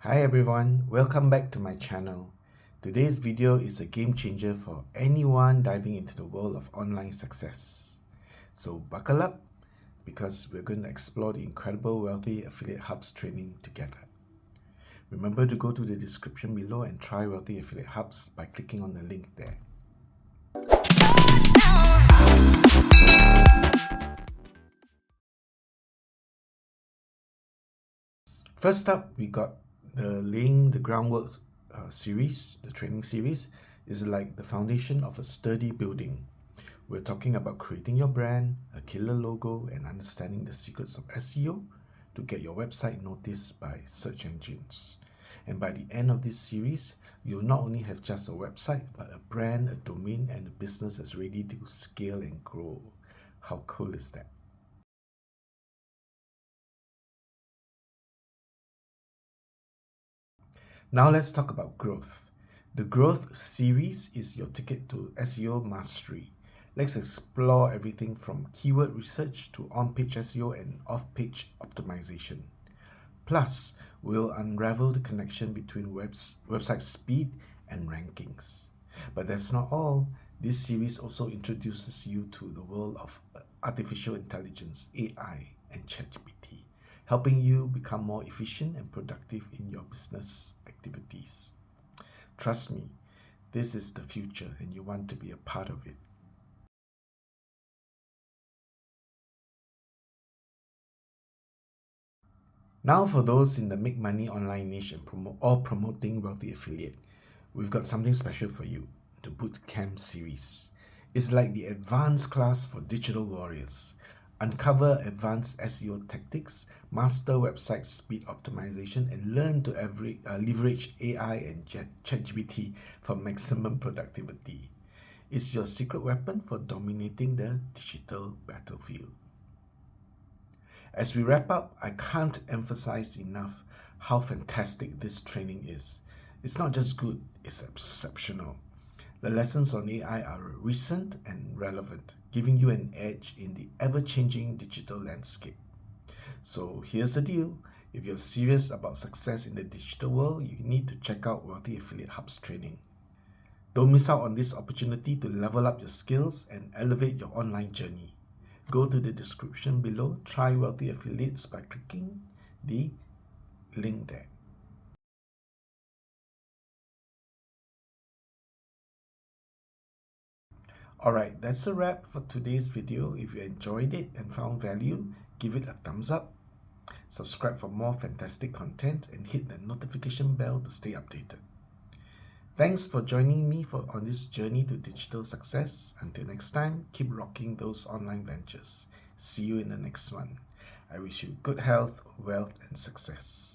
Hi everyone, welcome back to my channel. Today's video is a game changer for anyone diving into the world of online success. So buckle up because we're going to explore the incredible Wealthy Affiliate Hubs training together. Remember to go to the description below and try Wealthy Affiliate Hubs by clicking on the link there. First up, we got the Laying the Groundwork series. The training series is like the foundation of a sturdy building. We're talking about creating your brand, a killer logo, and understanding the secrets of SEO to get your website noticed by search engines. And by the end of this series, you'll not only have just a website, but a brand, a domain, and a business that's ready to scale and grow. How cool is that? Now let's talk about growth. The growth series is your ticket to SEO mastery. Let's explore everything from keyword research to on-page SEO and off-page optimization. Plus, we'll unravel the connection between website speed and rankings. But that's not all. This series also introduces you to the world of artificial intelligence, AI, and ChatGPT, helping you become more efficient and productive in your business activities. Trust me, this is the future and you want to be a part of it. Now for those in the make money online niche and promoting Wealthy Affiliate, we've got something special for you, the Bootcamp series. It's like the advanced class for digital warriors. Uncover advanced SEO tactics, master website speed optimization, and learn to leverage AI and ChatGPT for maximum productivity. It's your secret weapon for dominating the digital battlefield. As we wrap up, I can't emphasize enough how fantastic this training is. It's not just good, it's exceptional. The lessons on AI are recent and relevant, giving you an edge in the ever-changing digital landscape. So here's the deal. If you're serious about success in the digital world, you need to check out Wealthy Affiliate Hub's training. Don't miss out on this opportunity to level up your skills and elevate your online journey. Go to the description below, try Wealthy Affiliates by clicking the link there. Alright, that's a wrap for today's video. If you enjoyed it and found value, give it a thumbs up. Subscribe for more fantastic content and hit the notification bell to stay updated. Thanks for joining me on this journey to digital success. Until next time, keep rocking those online ventures. See you in the next one. I wish you good health, wealth, and success.